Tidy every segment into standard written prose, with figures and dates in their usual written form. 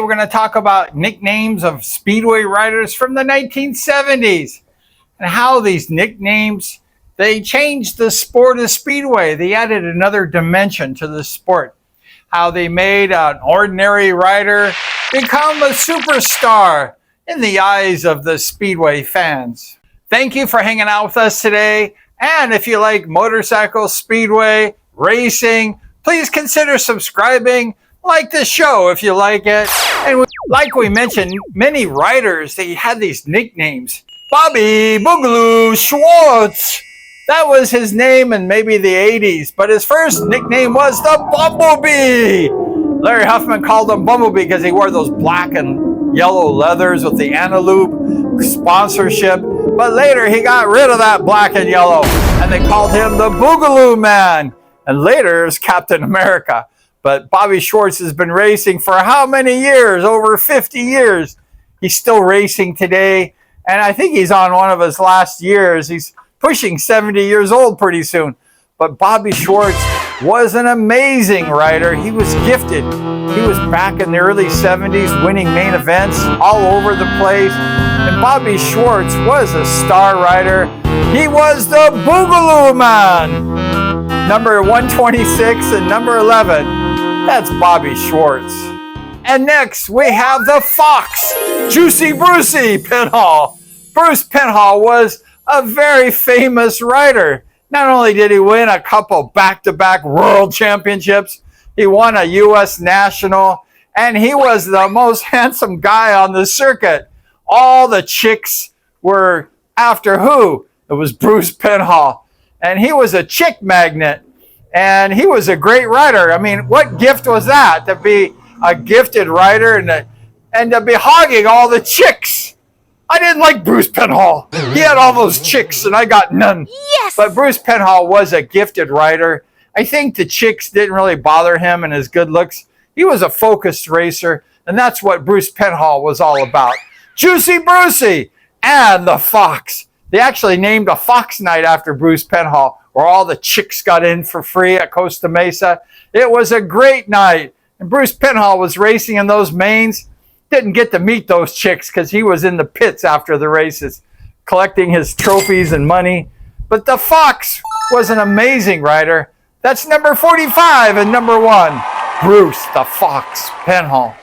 we're going to talk about nicknames of Speedway riders from the 1970s and how these nicknames, they changed the sport of Speedway. They added another dimension to the sport. How they made an ordinary rider become a superstar in the eyes of the Speedway fans. Thank you for hanging out with us today. And if you like motorcycle Speedway racing, please consider subscribing. Like the show if you like it. And like we mentioned, many riders, they had these nicknames. Bobby Boogaloo Schwartz. That was his name in maybe the 80s, but his first nickname was the Bumblebee. Larry Huffman called him Bumblebee because he wore those black and yellow leathers with the Antelope sponsorship. But later he got rid of that black and yellow and they called him the Boogaloo Man. And later it was Captain America. But Bobby Schwartz has been racing for how many years? Over 50 years. He's still racing today. And I think he's on one of his last years. He's pushing 70 years old pretty soon. But Bobby Schwartz was an amazing rider. He was gifted. He was back in the early 70s winning main events all over the place. And Bobby Schwartz was a star rider. He was the Boogaloo Man. Number 126 and number 11. That's Bobby Schwartz. And next we have the Fox, Juicy Brucey Penhall. Bruce Penhall was a very famous rider. Not only did he win a couple back-to-back world championships, he won a U.S. national, and he was the most handsome guy on the circuit. All the chicks were after who? It was Bruce Penhall. And he was a chick magnet. And he was a great rider. I mean, what gift was that? To be a gifted rider and to be hogging all the chicks. I didn't like Bruce Penhall. He had all those chicks and I got none. Yes! But Bruce Penhall was a gifted rider. I think the chicks didn't really bother him and his good looks. He was a focused racer, and that's what Bruce Penhall was all about. Juicy Brucey and the Fox. They actually named a Fox Night after Bruce Penhall, where all the chicks got in for free at Costa Mesa. It was a great night. And Bruce Penhall was racing in those mains. Didn't get to meet those chicks because he was in the pits after the races, collecting his trophies and money. But the Fox was an amazing rider. That's number 45 and number 1, Bruce the Fox Penhall.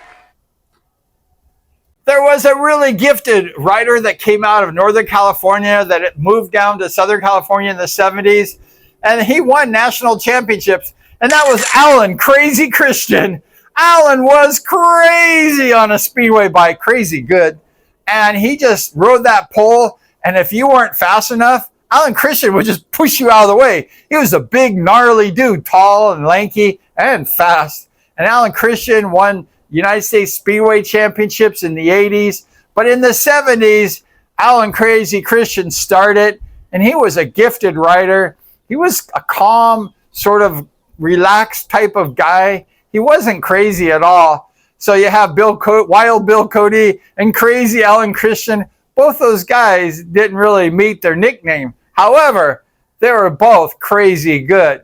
There was a really gifted rider that came out of Northern California that it moved down to Southern California in the 70s. And he won national championships. And that was Alan Crazy Christian. Alan was crazy on a Speedway bike. Crazy good. And he just rode that pole. And if you weren't fast enough, Alan Christian would just push you out of the way. He was a big, gnarly dude. Tall and lanky and fast. And Alan Christian won United States Speedway Championships in the 80s. But in the 70s, Alan Crazy Christian started, and he was a gifted rider. He was a calm, sort of relaxed type of guy. He wasn't crazy at all. So you have Wild Bill Cody and Crazy Alan Christian. Both those guys didn't really meet their nickname. However, they were both crazy good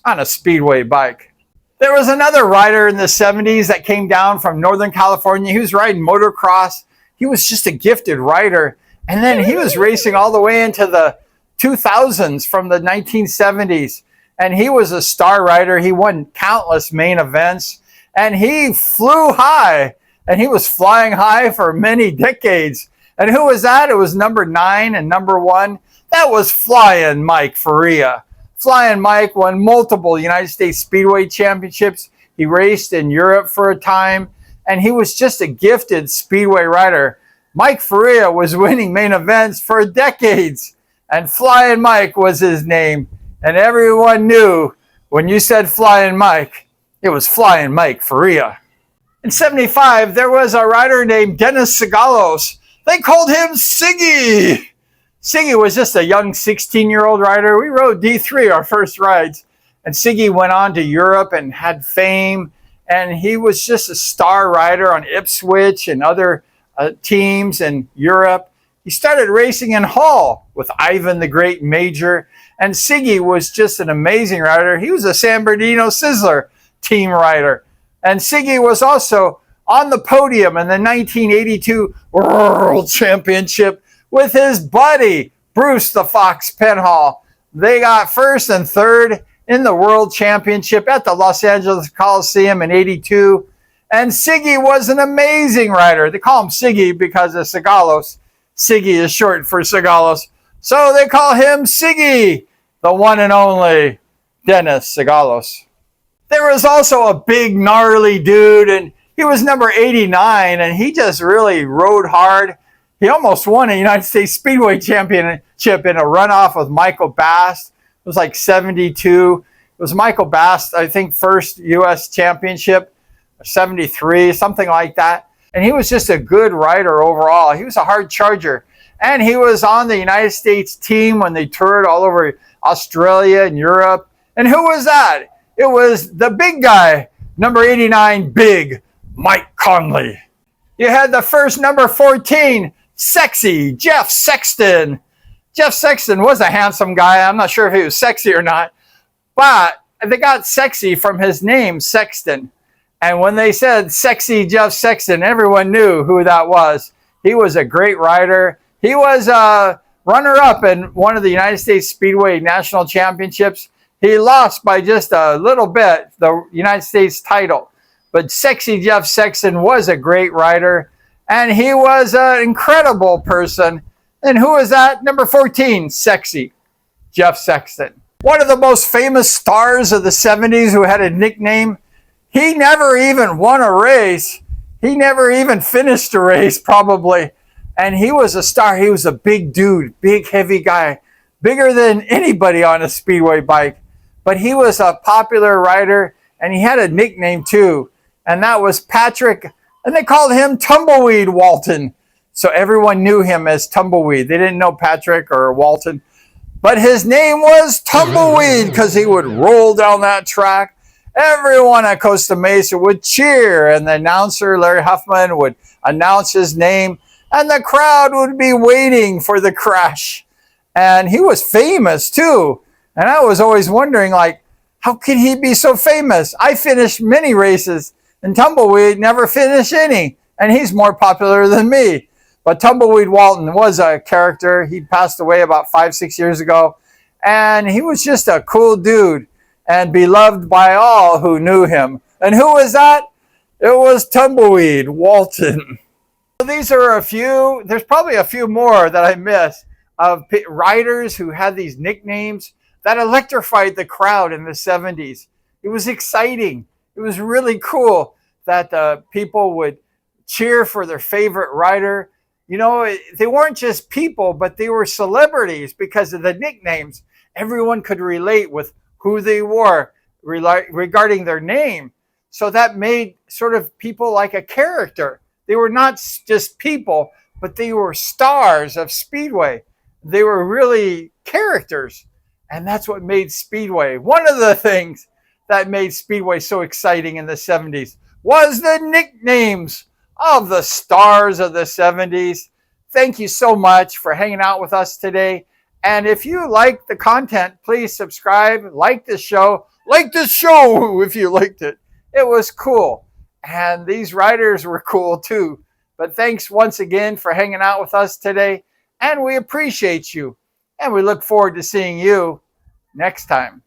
on a Speedway bike. There was another rider in the 70s that came down from Northern California. He was riding motocross. He was just a gifted rider. And then he was racing all the way into the 2000s from the 1970s. And he was a star rider. He won countless main events. And he flew high. And he was flying high for many decades. And who was that? It was number 9 and number 1. That was Flying Mike Faria. Flying Mike won multiple United States Speedway Championships. He raced in Europe for a time, and he was just a gifted Speedway rider. Mike Faria was winning main events for decades, and Flying Mike was his name. And everyone knew when you said Flying Mike, it was Flying Mike Faria. In 75, there was a rider named Dennis Sigalos. They called him Siggy. Siggy was just a young 16-year-old rider. We rode D3 our first rides. And Siggy went on to Europe and had fame. And he was just a star rider on Ipswich and other teams in Europe. He started racing in Hull with Ivan the Great Major. And Siggy was just an amazing rider. He was a San Bernardino Sizzler team rider. And Siggy was also on the podium in the 1982 World Championship with his buddy, Bruce the Fox Penhall. They got first and third in the World Championship at the Los Angeles Coliseum in 82. And Siggy was an amazing rider. They call him Siggy because of Sigalos. Siggy is short for Sigalos. So they call him Siggy, the one and only Dennis Sigalos. There was also a big gnarly dude, and he was number 89, and he just really rode hard. He almost won a United States Speedway Championship in a runoff with Michael Bass. It was like 72. It was Michael Bass, I think, first U.S. championship, 73, something like that. And he was just a good rider overall. He was a hard charger. And he was on the United States team when they toured all over Australia and Europe. And who was that? It was the big guy, number 89, big Mike Conley. You had the first number 14, sexy Jeff Sexton. Jeff Sexton was a handsome guy. I'm not sure if he was sexy or not, but they got sexy from his name, Sexton. And when they said sexy Jeff Sexton, everyone knew who that was. He was a great rider. He was a runner-up in one of the United States Speedway National Championships. He lost by just a little bit the United States title. But sexy Jeff Sexton was a great rider, and he was an incredible person. And who is that? Number 14, sexy Jeff Sexton. One of the most famous stars of the 70s who had a nickname. He never even won a race. He never even finished a race, probably. And he was a star. He was a big dude, big, heavy guy, bigger than anybody on a speedway bike. But he was a popular rider, and he had a nickname too, and that was Patrick, and they called him Tumbleweed Walton. So everyone knew him as Tumbleweed. They didn't know Patrick or Walton, but his name was Tumbleweed because he would roll down that track. Everyone at Costa Mesa would cheer, and the announcer, Larry Huffman, would announce his name, and the crowd would be waiting for the crash. And he was famous too. And I was always wondering, like, how could he be so famous? I finished many races, and Tumbleweed never finished any, and he's more popular than me. But Tumbleweed Walton was a character. He passed away about 5-6 years ago, and he was just a cool dude and beloved by all who knew him. And who was that? It was Tumbleweed Walton. These are a few. There's probably a few more that I missed of riders who had these nicknames that electrified the crowd in the 70s. It was exciting. It was really cool that people would cheer for their favorite rider. You know, they weren't just people, but they were celebrities because of the nicknames. Everyone could relate with who they were regarding their name. So that made sort of people like a character. They were not just people, but they were stars of Speedway. They were really characters. And that's what made Speedway. One of the things that made Speedway so exciting in the 70s was the nicknames of the stars of the 70s. Thank you so much for hanging out with us today. And if you like the content, please subscribe, like this show if you liked it. It was cool. And these riders were cool too. But thanks once again for hanging out with us today. And we appreciate you. And we look forward to seeing you next time.